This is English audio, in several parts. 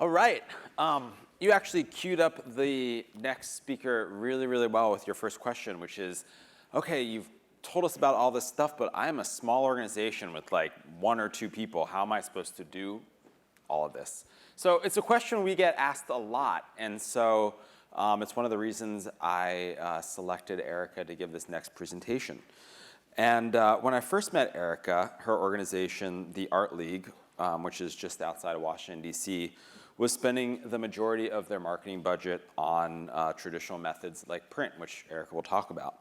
All right. You actually queued up the next speaker really, really well with your first question, which is, okay, you've told us about all this stuff, but I'm a small organization with like 1 or 2 people. How am I supposed to do all of this? So it's a question we get asked a lot, and so it's one of the reasons I selected Erica to give this next presentation. And when I first met Erica, her organization, the Art League, which is just outside of Washington, D.C., was spending the majority of their marketing budget on traditional methods like print, which Erica will talk about.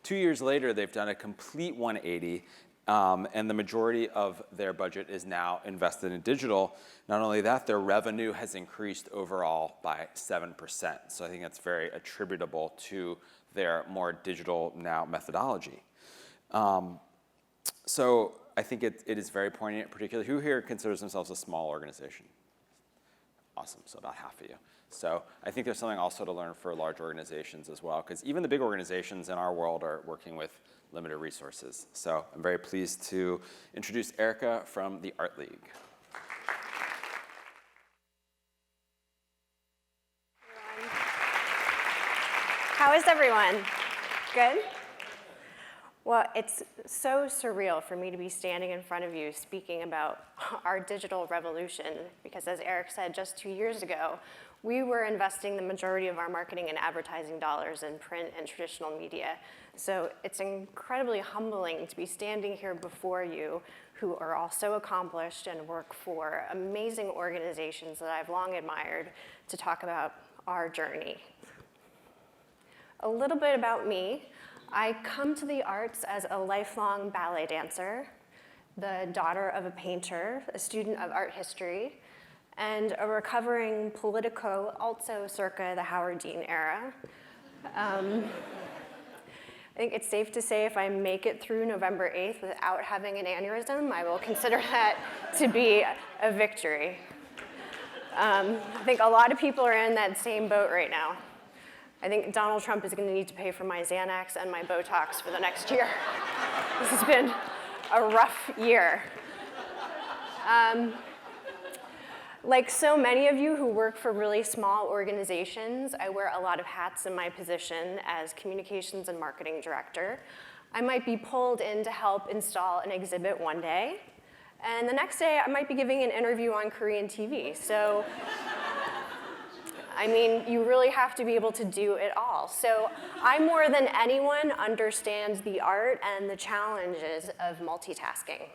2 years later, they've done a complete 180, and the majority of their budget is now invested in digital. Not only that, their revenue has increased overall by 7%. So I think that's very attributable to their more digital now methodology. So I think it is very poignant, particularly who here considers themselves a small organization? Awesome, so about half of you. So I think there's something also to learn for large organizations as well, because even the big organizations in our world are working with limited resources. So I'm very pleased to introduce Erica from the Art League. How is everyone? Good? Well, it's so surreal for me to be standing in front of you speaking about our digital revolution, because as Eric said, just 2 years ago, we were investing the majority of our marketing and advertising dollars in print and traditional media. So it's incredibly humbling to be standing here before you who are all so accomplished and work for amazing organizations that I've long admired to talk about our journey. A little bit about me. I come to the arts as a lifelong ballet dancer, the daughter of a painter, a student of art history, and a recovering politico, also circa the Howard Dean era. I think it's safe to say if I make it through November 8th without having an aneurysm, I will consider that to be a victory. I think a lot of people are in that same boat right now. I think Donald Trump is going to need to pay for my Xanax and my Botox for the next year. This has been a rough year. Like so many of you who work for really small organizations, I wear a lot of hats in my position as communications and marketing director. I might be pulled in to help install an exhibit one day, and the next day I might be giving an interview on Korean TV. So, I mean, you really have to be able to do it all. So I, more than anyone, understand the art and the challenges of multitasking.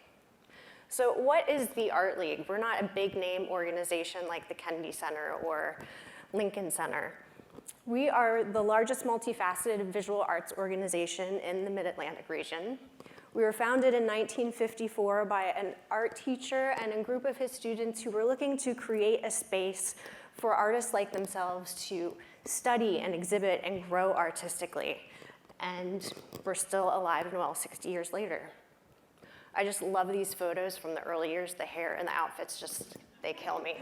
So what is the Art League? We're not a big name organization like the Kennedy Center or Lincoln Center. We are the largest multifaceted visual arts organization in the Mid-Atlantic region. We were founded in 1954 by an art teacher and a group of his students who were looking to create a space for artists like themselves to study and exhibit and grow artistically. And we're still alive and well 60 years later. I just love these photos from the early years. The hair and the outfits just, they kill me.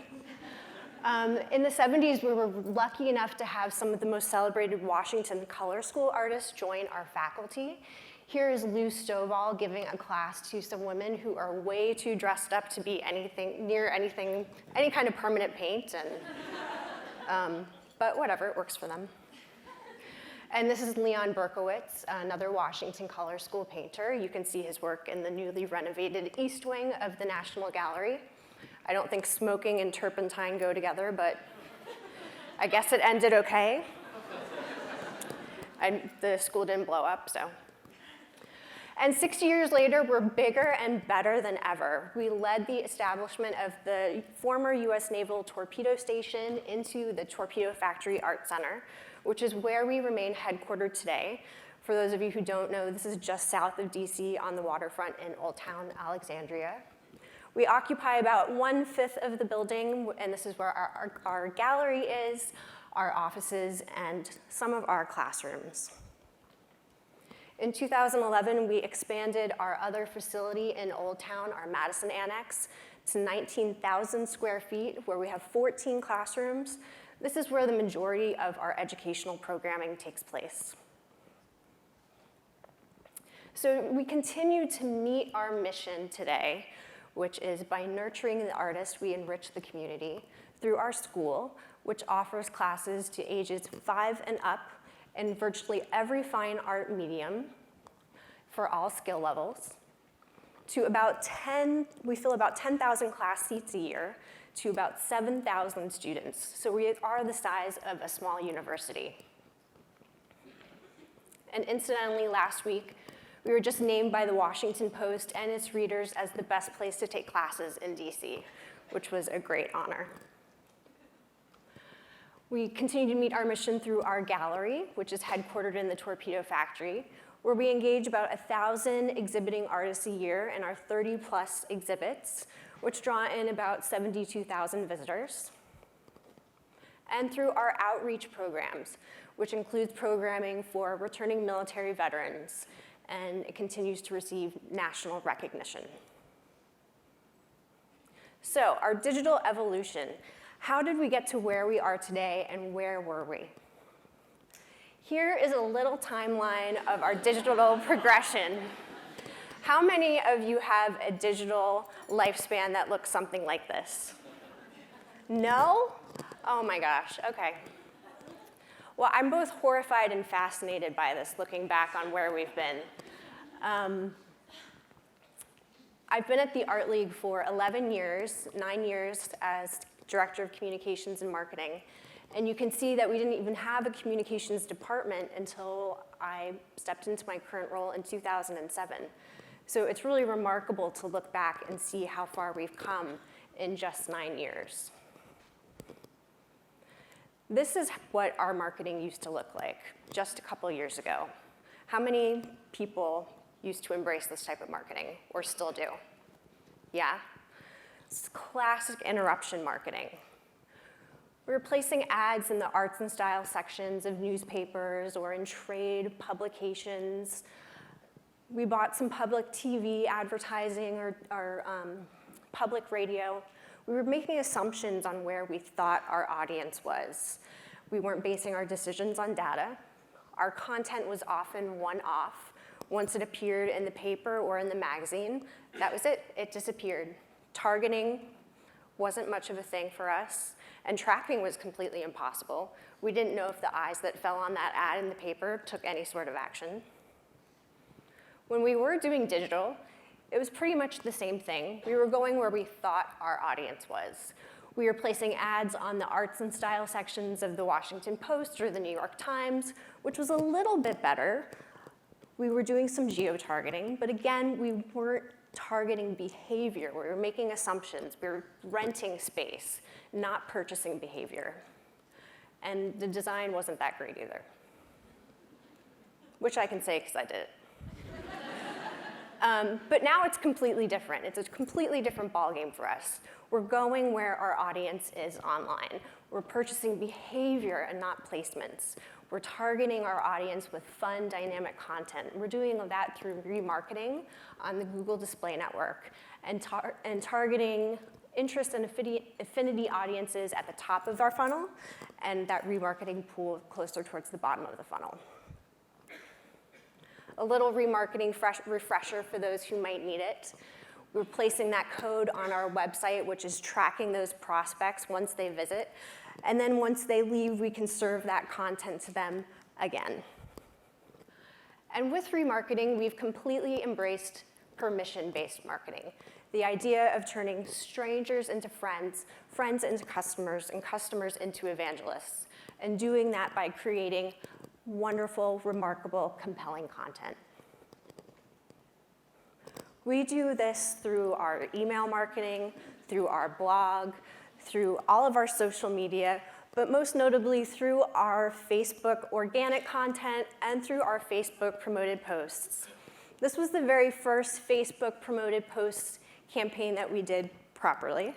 In the 70s, we were lucky enough to have some of the most celebrated Washington Color School artists join our faculty. Here is Lou Stovall giving a class to some women who are way too dressed up to be anything, any kind of permanent paint, and, but whatever, it works for them. And this is Leon Berkowitz, another Washington Color School painter. You can see his work in the newly renovated East Wing of the National Gallery. I don't think smoking and turpentine go together, but I guess it ended okay. The school didn't blow up, so. And 60 years later, we're bigger and better than ever. We led the establishment of the former US Naval Torpedo Station into the Torpedo Factory Art Center, which is where we remain headquartered today. For those of you who don't know, this is just south of DC on the waterfront in Old Town, Alexandria. We occupy about 1/5 of the building, and this is where our gallery is, our offices, and some of our classrooms. In 2011, we expanded our other facility in Old Town, our Madison Annex, to 19,000 square feet, where we have 14 classrooms. This is where the majority of our educational programming takes place. So we continue to meet our mission today, which is by nurturing the artist, we enrich the community through our school, which offers classes to ages 5 and up in virtually every fine art medium for all skill levels, to we fill about 10,000 class seats a year to about 7,000 students. So we are the size of a small university. And incidentally, last week, we were just named by the Washington Post and its readers as the best place to take classes in DC, which was a great honor. We continue to meet our mission through our gallery, which is headquartered in the Torpedo Factory, where we engage about 1,000 exhibiting artists a year in our 30+ exhibits, which draw in about 72,000 visitors. And through our outreach programs, which includes programming for returning military veterans, and it continues to receive national recognition. So, our digital evolution. How did we get to where we are today, and where were we? Here is a little timeline of our digital progression. How many of you have a digital lifespan that looks something like this? No? Oh my gosh, okay. Well, I'm both horrified and fascinated by this, looking back on where we've been. I've been at the Art League for 11 years, 9 years as Director of Communications and Marketing. And you can see that we didn't even have a communications department until I stepped into my current role in 2007. So it's really remarkable to look back and see how far we've come in just 9 years. This is what our marketing used to look like just a couple years ago. How many people used to embrace this type of marketing, or still do? Yeah? It's classic interruption marketing. We were placing ads in the arts and style sections of newspapers or in trade publications. We bought some public TV advertising or public radio. We were making assumptions on where we thought our audience was. We weren't basing our decisions on data. Our content was often one-off. Once it appeared in the paper or in the magazine, that was it. It disappeared. Targeting wasn't much of a thing for us, and tracking was completely impossible. We didn't know if the eyes that fell on that ad in the paper took any sort of action. When we were doing digital, it was pretty much the same thing. We were going where we thought our audience was. We were placing ads on the arts and style sections of the Washington Post or the New York Times, which was a little bit better. We were doing some geo-targeting, but again, we weren't targeting behavior. We were making assumptions. We were renting space, not purchasing behavior. And the design wasn't that great either, which I can say because I did it. But now it's completely different. It's a completely different ballgame for us. We're going where our audience is online. We're purchasing behavior and not placements. We're targeting our audience with fun, dynamic content. We're doing that through remarketing on the Google Display Network and targeting interest and affinity audiences at the top of our funnel and that remarketing pool closer towards the bottom of the funnel. A little remarketing refresher for those who might need it. We're placing that code on our website, which is tracking those prospects once they visit. And then once they leave, we can serve that content to them again. And with remarketing, we've completely embraced permission-based marketing. The idea of turning strangers into friends, friends into customers, and customers into evangelists. And doing that by creating wonderful, remarkable, compelling content. We do this through our email marketing, through our blog, through all of our social media, but most notably through our Facebook organic content and through our Facebook promoted posts. This was the very first Facebook promoted posts campaign that we did properly.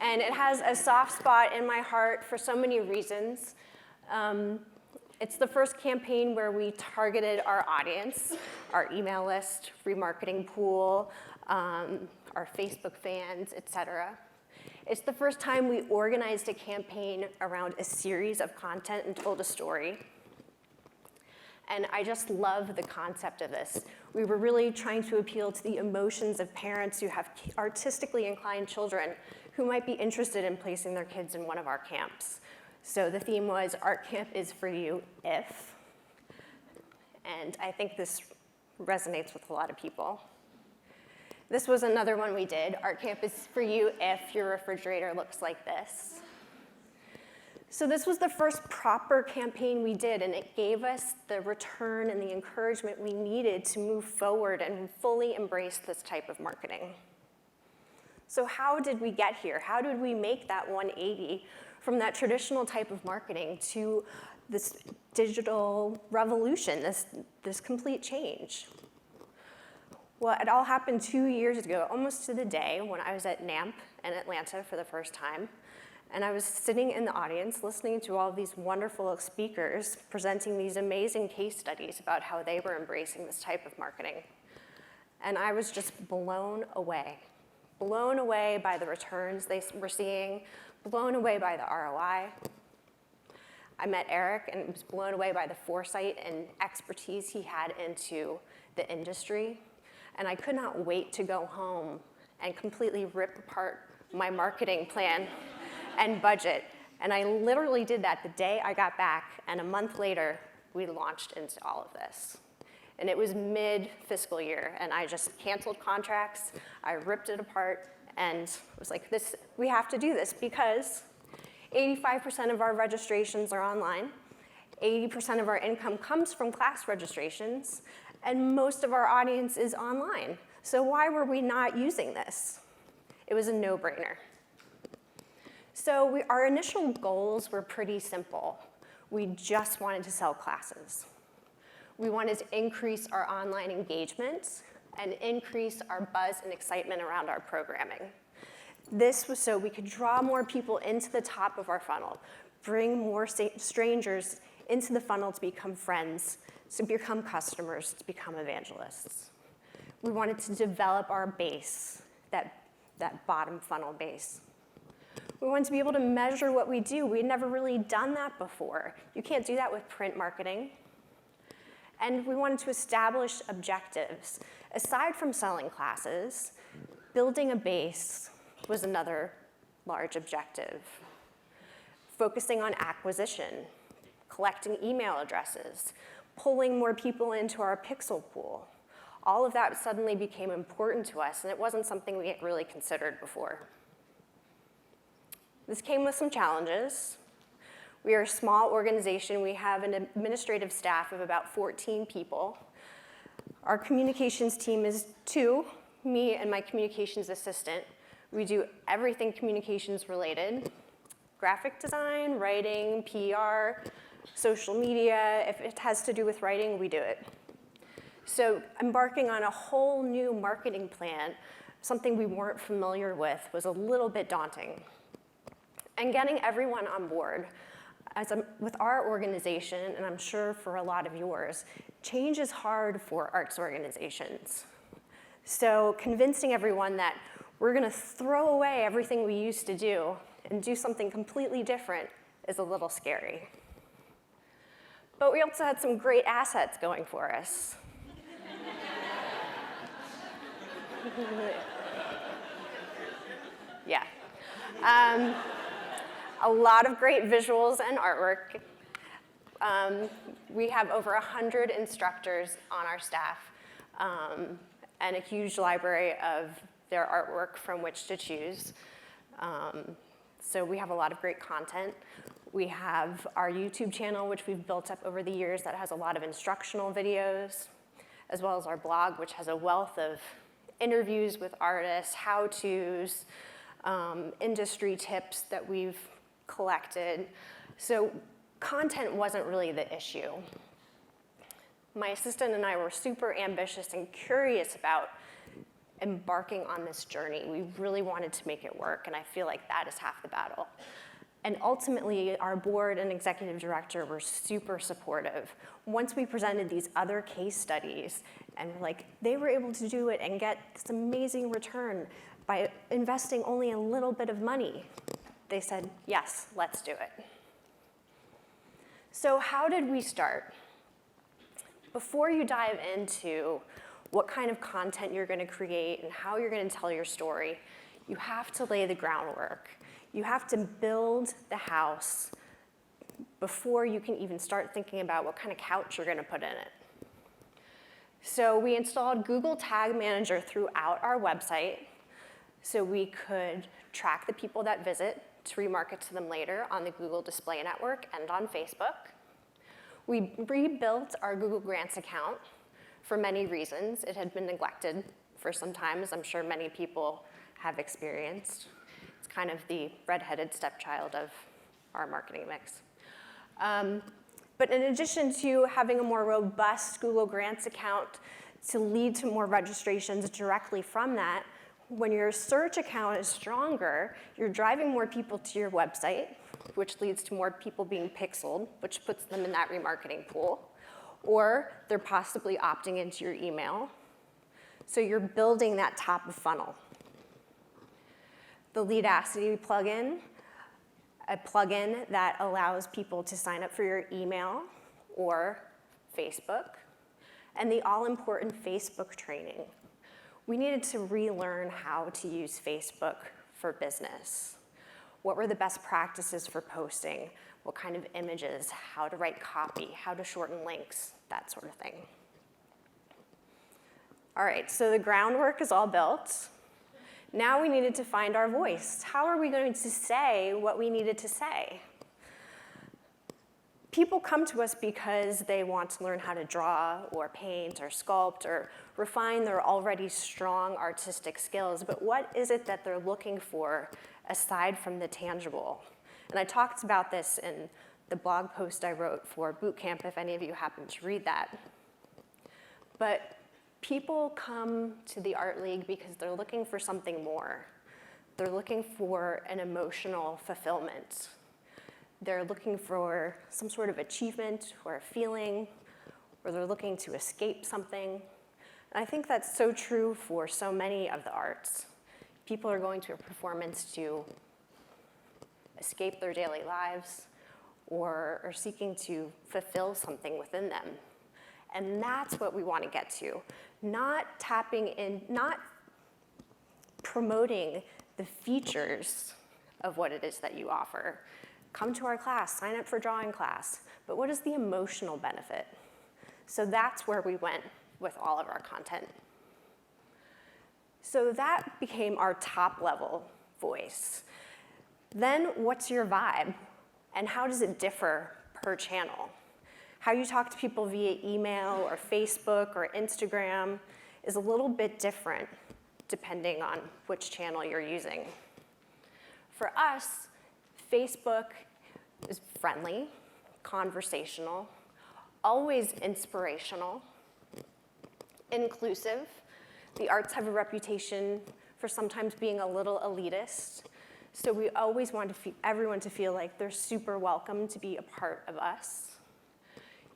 And it has a soft spot in my heart for so many reasons. It's the first campaign where we targeted our audience, our email list, remarketing pool, our Facebook fans, et cetera. It's the first time we organized a campaign around a series of content and told a story. And I just love the concept of this. We were really trying to appeal to the emotions of parents who have artistically inclined children who might be interested in placing their kids in one of our camps. So the theme was Art Camp is for you if, and I think this resonates with a lot of people. This was another one we did. Art Camp is for you if your refrigerator looks like this. So this was the first proper campaign we did, and it gave us the return and the encouragement we needed to move forward and fully embrace this type of marketing. So how did we get here? How did we make that 180 from that traditional type of marketing to this digital revolution, this complete change? Well, it all happened 2 years ago, almost to the day, when I was at NAMP in Atlanta for the first time. And I was sitting in the audience listening to all of these wonderful speakers presenting these amazing case studies about how they were embracing this type of marketing. And I was just blown away by the returns they were seeing, blown away by the ROI. I met Eric and was blown away by the foresight and expertise he had into the industry. And I could not wait to go home and completely rip apart my marketing plan and budget. And I literally did that the day I got back, and a month later, we launched into all of this. And it was mid-fiscal year, and I just canceled contracts, I ripped it apart, and was like, we have to do this because 85% of our registrations are online, 80% of our income comes from class registrations, and most of our audience is online. So why were we not using this? It was a no-brainer. So our initial goals were pretty simple. We just wanted to sell classes. We wanted to increase our online engagement and increase our buzz and excitement around our programming. This was so we could draw more people into the top of our funnel, bring more strangers into the funnel to become friends, to become customers, to become evangelists. We wanted to develop our base, that bottom funnel base. We wanted to be able to measure what we do. We had never really done that before. You can't do that with print marketing. And we wanted to establish objectives. Aside from selling classes, building a base was another large objective. Focusing on acquisition, collecting email addresses, pulling more people into our pixel pool. All of that suddenly became important to us, and it wasn't something we had really considered before. This came with some challenges. We are a small organization. We have an administrative staff of about 14 people. Our communications team is 2, me and my communications assistant. We do everything communications related, graphic design, writing, PR, social media. If it has to do with writing, we do it. So embarking on a whole new marketing plan, something we weren't familiar with, was a little bit daunting. And getting everyone on board. With our organization, and I'm sure for a lot of yours, change is hard for arts organizations. So convincing everyone that we're going to throw away everything we used to do and do something completely different is a little scary. But we also had some great assets going for us. Yeah. A lot of great visuals and artwork. We have over 100 instructors on our staff and a huge library of their artwork from which to choose. So we have a lot of great content. We have our YouTube channel, which we've built up over the years, that has a lot of instructional videos, as well as our blog, which has a wealth of interviews with artists, how-tos, industry tips that we've collected. So content wasn't really the issue. My assistant and I were super ambitious and curious about embarking on this journey. We really wanted to make it work, and I feel like that is half the battle. And ultimately, our board and executive director were super supportive. Once we presented these other case studies, and they were able to do it and get this amazing return by investing only a little bit of money. They said, yes, let's do it. So how did we start? Before you dive into what kind of content you're going to create and how you're going to tell your story, You have to lay the groundwork. You have to build the house before you can even start thinking about what kind of couch you're going to put in it. So we installed Google Tag Manager throughout our website so we could track the people that visit to remarket to them later on the Google Display Network and on Facebook. We rebuilt our Google Grants account for many reasons. It had been neglected for some time, as I'm sure many people have experienced. It's kind of the redheaded stepchild of our marketing mix. But in addition to having a more robust Google Grants account to lead to more registrations directly from that, when your search account is stronger, you're driving more people to your website, which leads to more people being pixeled, which puts them in that remarketing pool, or they're possibly opting into your email. So you're building that top of funnel. The Leadacity plugin, a plugin that allows people to sign up for your email or Facebook, and the all-important Facebook training. We needed to relearn how to use Facebook for business. What were the best practices for posting? What kind of images? How to write copy? How to shorten links? That sort of thing. All right, so the groundwork is all built. Now we needed to find our voice. How are we going to say what we needed to say? People come to us because they want to learn how to draw or paint or sculpt or refine their already strong artistic skills, but what is it that they're looking for aside from the tangible? And I talked about this in the blog post I wrote for BOOTCAMP, if any of you happen to read that. But people come to the Art League because they're looking for something more. They're looking for an emotional fulfillment. They're looking for some sort of achievement or a feeling, or they're looking to escape something. And I think that's so true for so many of the arts. People are going to a performance to escape their daily lives or are seeking to fulfill something within them. And that's what we want to get to. Not tapping in, not promoting the features of what it is that you offer. Come to our class, sign up for drawing class. But what is the emotional benefit? So that's where we went with all of our content. So that became our top level voice. Then what's your vibe? And how does it differ per channel? How you talk to people via email or Facebook or Instagram is a little bit different depending on which channel you're using. For us, Facebook is friendly, conversational, always inspirational, inclusive. The arts have a reputation for sometimes being a little elitist, so we always want everyone to feel like they're super welcome to be a part of us.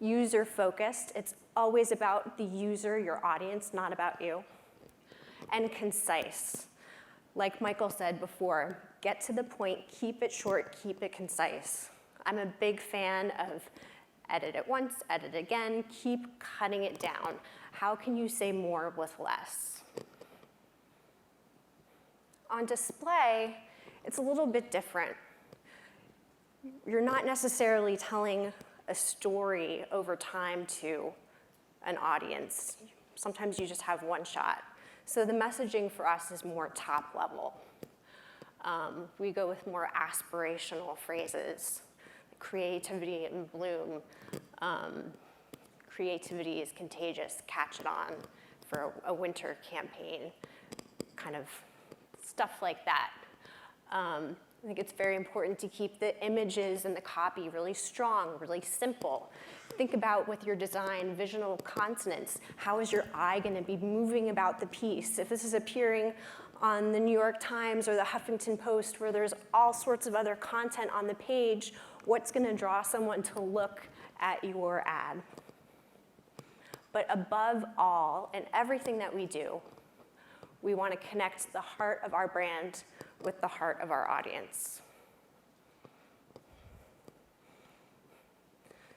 User-focused, it's always about the user, your audience, not about you. And concise. Like Michael said before, get to the point, keep it short, keep it concise. I'm a big fan of edit it once, edit again, keep cutting it down. How can you say more with less? On display, it's a little bit different. You're not necessarily telling a story over time to an audience. Sometimes you just have one shot. So the messaging for us is more top level. We go with more aspirational phrases. Creativity in bloom. Creativity is contagious, catch it on for a winter campaign, kind of stuff like that. I think it's very important to keep the images and the copy really strong, really simple. Think about with your design, visual consonants. How is your eye going to be moving about the piece? If this is appearing on the New York Times or the Huffington Post where there's all sorts of other content on the page, what's going to draw someone to look at your ad? But above all, in everything that we do, we want to connect the heart of our brand with the heart of our audience.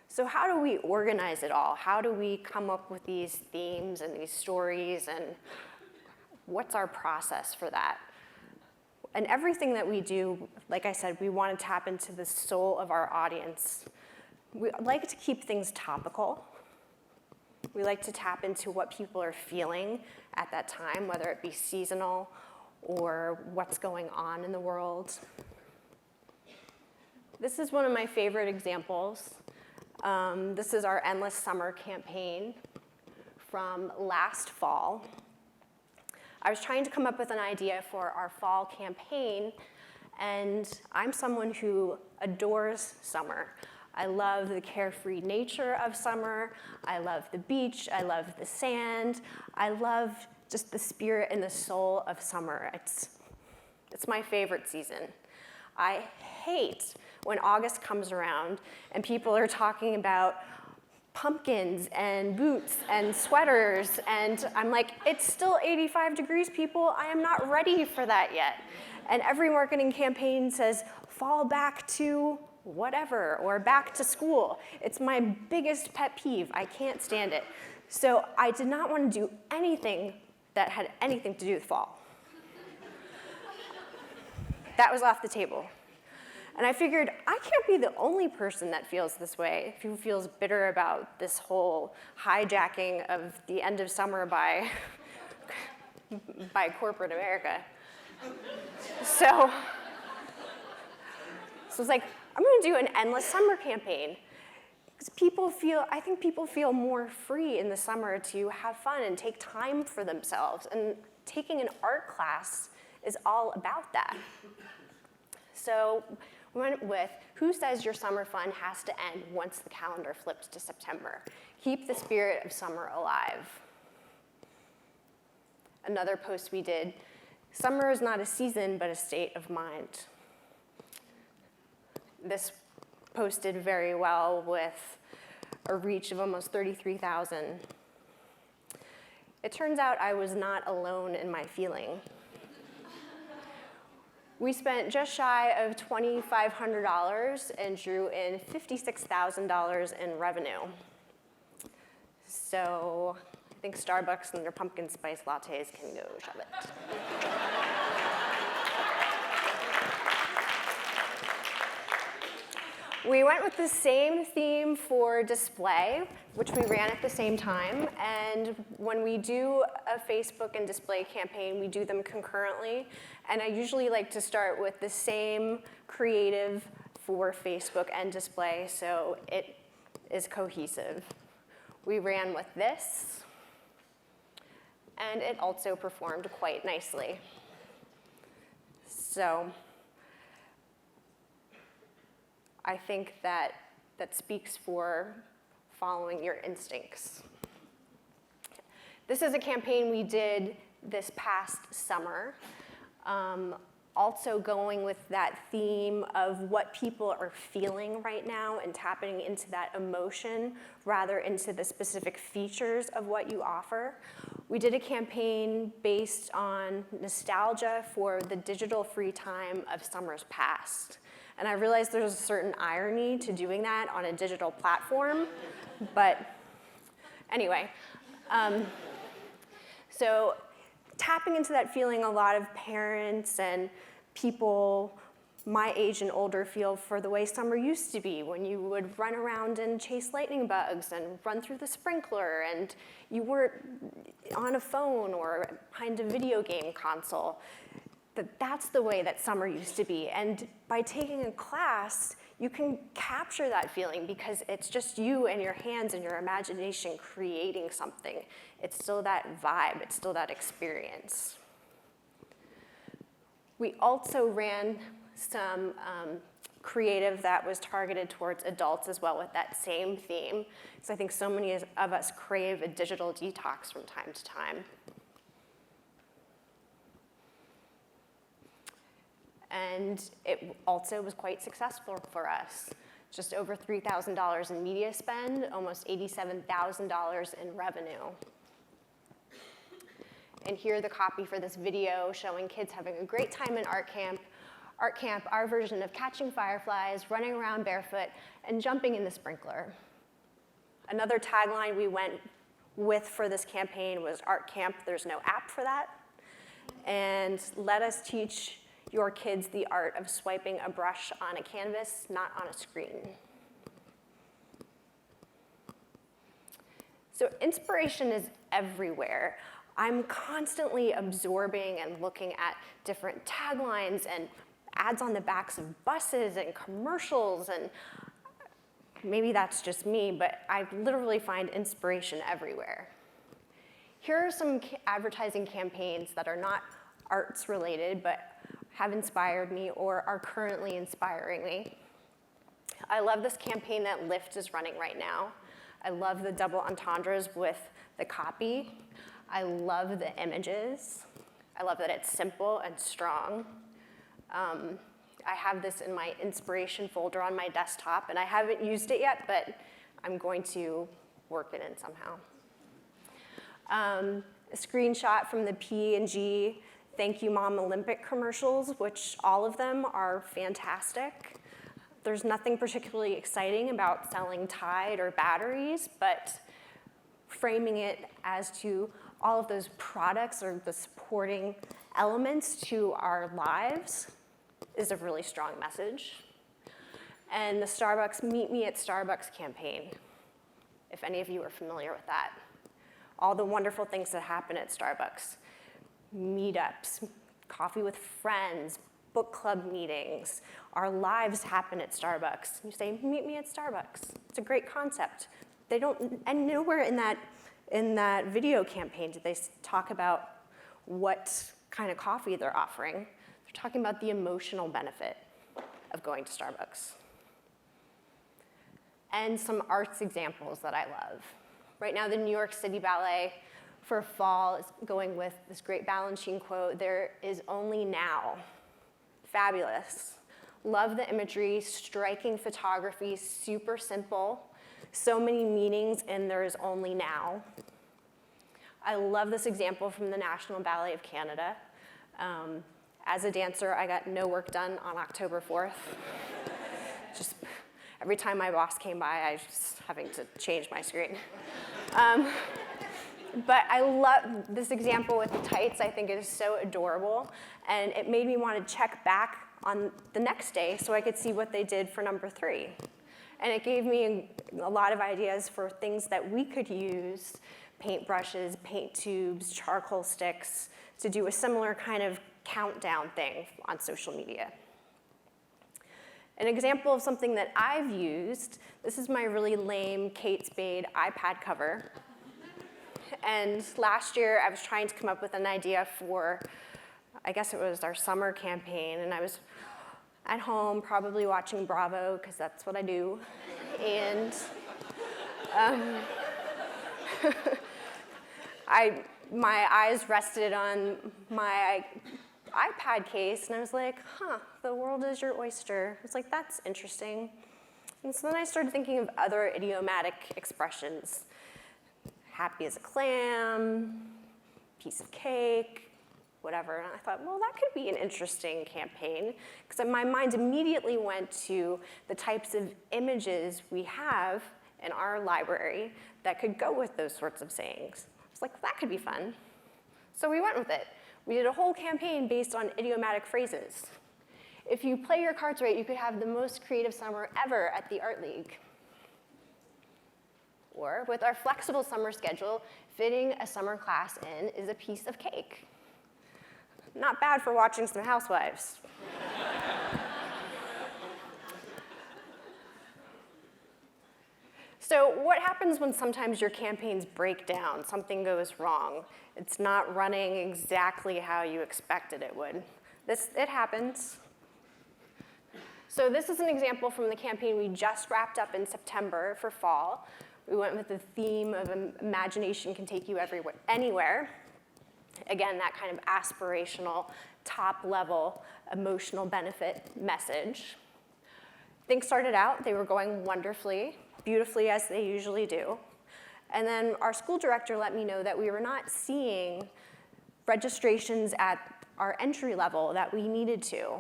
So how do we organize it all? How do we come up with these themes and these stories, and what's our process for that? And everything that we do, like I said, we want to tap into the soul of our audience. We like to keep things topical. We like to tap into what people are feeling at that time, whether it be seasonal or what's going on in the world. This is one of my favorite examples. This is our Endless Summer campaign from last fall. I was trying to come up with an idea for our fall campaign, and I'm someone who adores summer. I love the carefree nature of summer. I love the beach. I love the sand. I love just the spirit and the soul of summer. It's my favorite season. I hate when August comes around and people are talking about pumpkins and boots and sweaters, and I'm like, it's still 85 degrees, people. I am not ready for that yet. And every marketing campaign says, fall back to whatever, or back to school. It's my biggest pet peeve. I can't stand it. So I did not want to do anything that had anything to do with fall. That was off the table. And I figured, I can't be the only person that feels this way, who feels bitter about this whole hijacking of the end of summer by corporate America. So it's like, I'm going to do an endless summer campaign. Because I think people feel more free in the summer to have fun and take time for themselves. And taking an art class is all about that. So we went with, who says your summer fun has to end once the calendar flips to September? Keep the spirit of summer alive. Another post we did, summer is not a season, but a state of mind. This posted very well with a reach of almost 33,000. It turns out I was not alone in my feeling. We spent just shy of $2,500 and drew in $56,000 in revenue. So I think Starbucks and their pumpkin spice lattes can go shove it. We went with the same theme for display, which we ran at the same time. And when we do a Facebook and display campaign, we do them concurrently. And I usually like to start with the same creative for Facebook and display, so it is cohesive. We ran with this, and it also performed quite nicely. So I think that speaks for following your instincts. This is a campaign we did this past summer, also going with that theme of what people are feeling right now and tapping into that emotion rather into the specific features of what you offer. We did a campaign based on nostalgia for the digital free time of summers past. And I realized there's a certain irony to doing that on a digital platform, but anyway. So tapping into that feeling a lot of parents and people my age and older feel for the way summer used to be, when you would run around and chase lightning bugs and run through the sprinkler, and you weren't on a phone or behind a video game console. That's the way that summer used to be. And by taking a class, you can capture that feeling because it's just you and your hands and your imagination creating something. It's still that vibe, it's still that experience. We also ran some creative that was targeted towards adults as well with that same theme, because I think so many of us crave a digital detox from time to time. And it also was quite successful for us. Just over $3,000 in media spend, almost $87,000 in revenue. And here the copy for this video showing kids having a great time in art camp. Art camp, our version of catching fireflies, running around barefoot, and jumping in the sprinkler. Another tagline we went with for this campaign was art camp, there's no app for that. And let us teach your kids the art of swiping a brush on a canvas, not on a screen. So inspiration is everywhere. I'm constantly absorbing and looking at different taglines and ads on the backs of buses and commercials, and maybe that's just me, but I literally find inspiration everywhere. Here are some advertising campaigns that are not arts related, but have inspired me or are currently inspiring me. I love this campaign that Lyft is running right now. I love the double entendres with the copy. I love the images. I love that it's simple and strong. I have this in my inspiration folder on my desktop, and I haven't used it yet, but I'm going to work it in somehow. A screenshot from the P&G Thank You Mom Olympic commercials, which all of them are fantastic. There's nothing particularly exciting about selling Tide or batteries, but framing it as to all of those products or the supporting elements to our lives is a really strong message. And the Starbucks Meet Me at Starbucks campaign, if any of you are familiar with that. All the wonderful things that happen at Starbucks. Meetups, coffee with friends, book club meetings. Our lives happen at Starbucks. You say, meet me at Starbucks. It's a great concept. They don't, and nowhere in that video campaign did they talk about what kind of coffee they're offering. They're talking about the emotional benefit of going to Starbucks. And some arts examples that I love. Right now, the New York City Ballet for fall is going with this great Balanchine quote, "There is only now." Fabulous. Love the imagery, striking photography, super simple. So many meanings in "there is only now." I love this example from the National Ballet of Canada. As a dancer, I got no work done on October 4th. Just every time my boss came by, I was just having to change my screen. But I love this example with the tights. I think it is so adorable. And it made me want to check back on the next day so I could see what they did for number 3. And it gave me a lot of ideas for things that we could use, paintbrushes, paint tubes, charcoal sticks, to do a similar kind of countdown thing on social media. An example of something that I've used, this is my really lame Kate Spade iPad cover. And last year, I was trying to come up with an idea for, I guess it was our summer campaign, and I was at home probably watching Bravo, because that's what I do. And my eyes rested on my iPad case, and I was like, the world is your oyster. I was like, that's interesting. And so then I started thinking of other idiomatic expressions. Happy as a clam, piece of cake, whatever. And I thought, well, that could be an interesting campaign, because my mind immediately went to the types of images we have in our library that could go with those sorts of sayings. I was like, that could be fun. So we went with it. We did a whole campaign based on idiomatic phrases. If you play your cards right, you could have the most creative summer ever at the Art League. Or with our flexible summer schedule, fitting a summer class in is a piece of cake. Not bad for watching some Housewives. So what happens when sometimes your campaigns break down, something goes wrong? It's not running exactly how you expected it would. It happens. So this is an example from the campaign we just wrapped up in September for fall. We went with the theme of imagination can take you everywhere, anywhere. Again, that kind of aspirational, top-level, emotional benefit message. Things started out, they were going wonderfully, beautifully as they usually do. And then our school director let me know that we were not seeing registrations at our entry level that we needed to.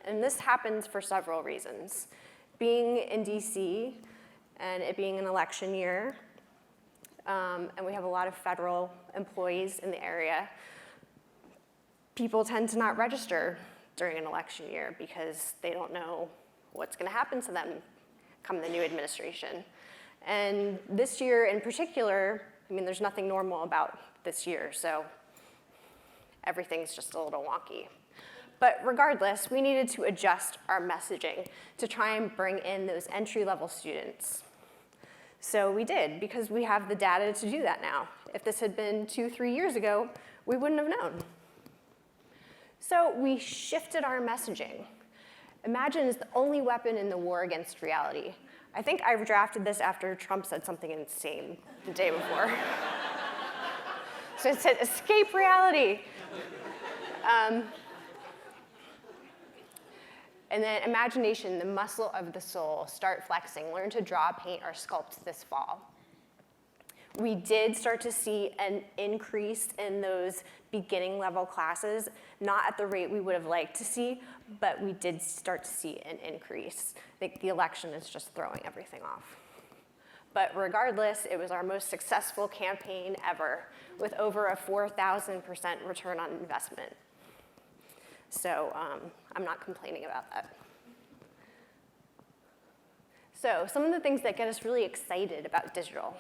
And this happens for several reasons. Being in DC and it being an election year, and we have a lot of federal employees in the area, people tend to not register during an election year because they don't know what's going to happen to them come the new administration. And this year in particular, I mean, there's nothing normal about this year, so everything's just a little wonky. But regardless, we needed to adjust our messaging to try and bring in those entry-level students. So we did, because we have the data to do that now. If this had been 2-3 years ago, we wouldn't have known. So we shifted our messaging. Imagine is the only weapon in the war against reality. I think I drafted this after Trump said something insane the day before. So it said, escape reality. And then imagination, the muscle of the soul, start flexing, learn to draw, paint, or sculpt this fall. We did start to see an increase in those beginning level classes, not at the rate we would have liked to see, but we did start to see an increase. I think the election is just throwing everything off. But regardless, it was our most successful campaign ever, with over a 4,000% return on investment. So I'm not complaining about that. So some of the things that get us really excited about digital.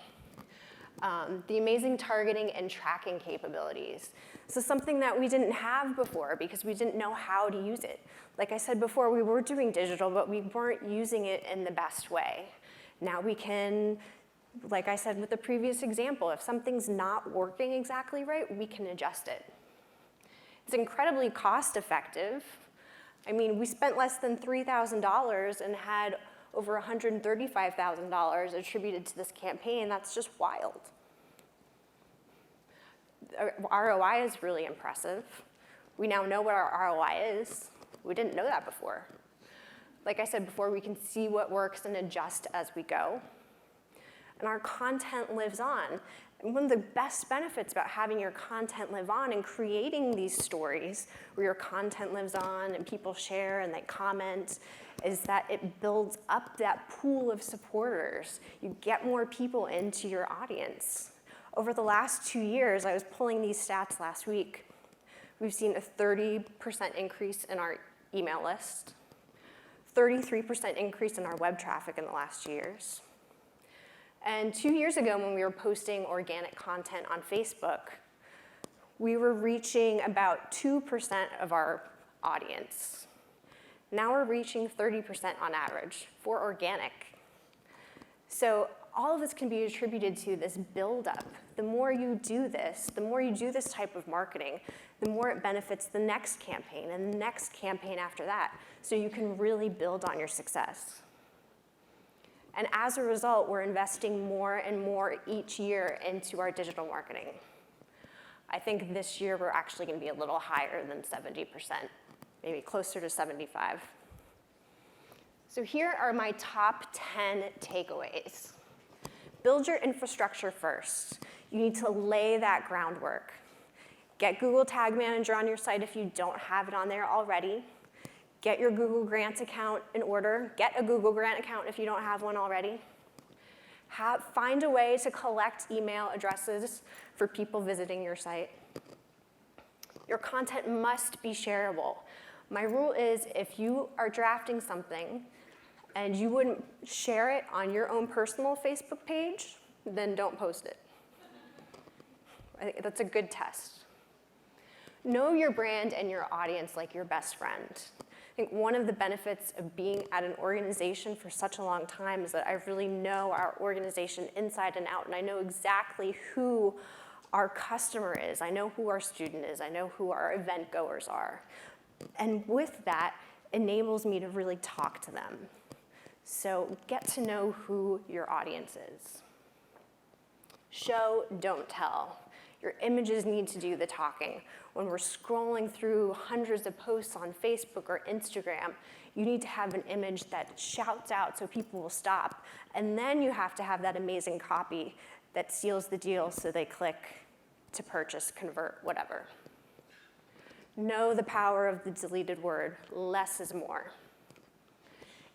The amazing targeting and tracking capabilities. This is something that we didn't have before because we didn't know how to use it. Like I said before, we were doing digital, but we weren't using it in the best way. Now we can, like I said with the previous example, if something's not working exactly right, we can adjust it. It's incredibly cost effective. I mean, we spent less than $3,000 and had over $135,000 attributed to this campaign. That's just wild. ROI is really impressive. We now know what our ROI is. We didn't know that before. Like I said before, we can see what works and adjust as we go. And our content lives on. And one of the best benefits about having your content live on and creating these stories where your content lives on and people share and they comment is that it builds up that pool of supporters. You get more people into your audience. Over the last 2 years, I was pulling these stats last week. We've seen a 30% increase in our email list, 33% increase in our web traffic in the last 2 years. And 2 years ago, when we were posting organic content on Facebook, we were reaching about 2% of our audience. Now we're reaching 30% on average for organic. So all of this can be attributed to this buildup. The more you do this type of marketing, the more it benefits the next campaign and the next campaign after that. So you can really build on your success. And as a result, we're investing more and more each year into our digital marketing. I think this year we're actually going to be a little higher than 70%, maybe closer to 75. So here are my top 10 takeaways. Build your infrastructure first. You need to lay that groundwork. Get Google Tag Manager on your site if you don't have it on there already. Get your Google Grants account in order. Get a Google Grant account if you don't have one already. Find a way to collect email addresses for people visiting your site. Your content must be shareable. My rule is if you are drafting something and you wouldn't share it on your own personal Facebook page, then don't post it. I think that's a good test. Know your brand and your audience like your best friend. I think one of the benefits of being at an organization for such a long time is that I really know our organization inside and out, and I know exactly who our customer is. I know who our student is. I know who our event goers are. And with that, enables me to really talk to them. So get to know who your audience is. Show, don't tell. Your images need to do the talking. When we're scrolling through hundreds of posts on Facebook or Instagram, you need to have an image that shouts out so people will stop. And then you have to have that amazing copy that seals the deal so they click to purchase, convert, whatever. Know the power of the deleted word. Less is more.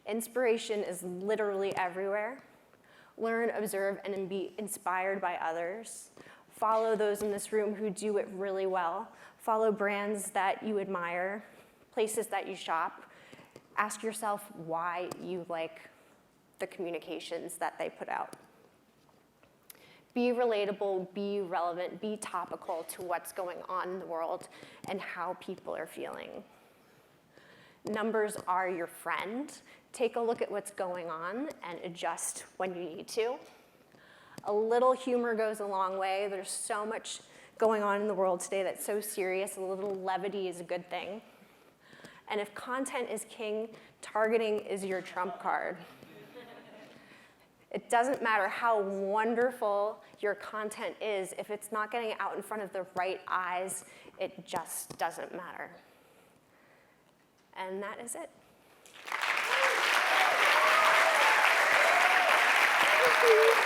Inspiration is literally everywhere. Learn, observe, and be inspired by others. Follow those in this room who do it really well. Follow brands that you admire. places that you shop, ask yourself why you like the communications that they put out. Be relatable, be relevant, be topical to what's going on in the world and how people are feeling. Numbers are your friend. Take a look at what's going on and adjust when you need to. A little humor goes a long way. There's so much going on in the world today that's so serious. A little levity is a good thing. And if content is king, targeting is your trump card. It doesn't matter how wonderful your content is. If it's not getting out in front of the right eyes, it just doesn't matter. And that is it. Thank you.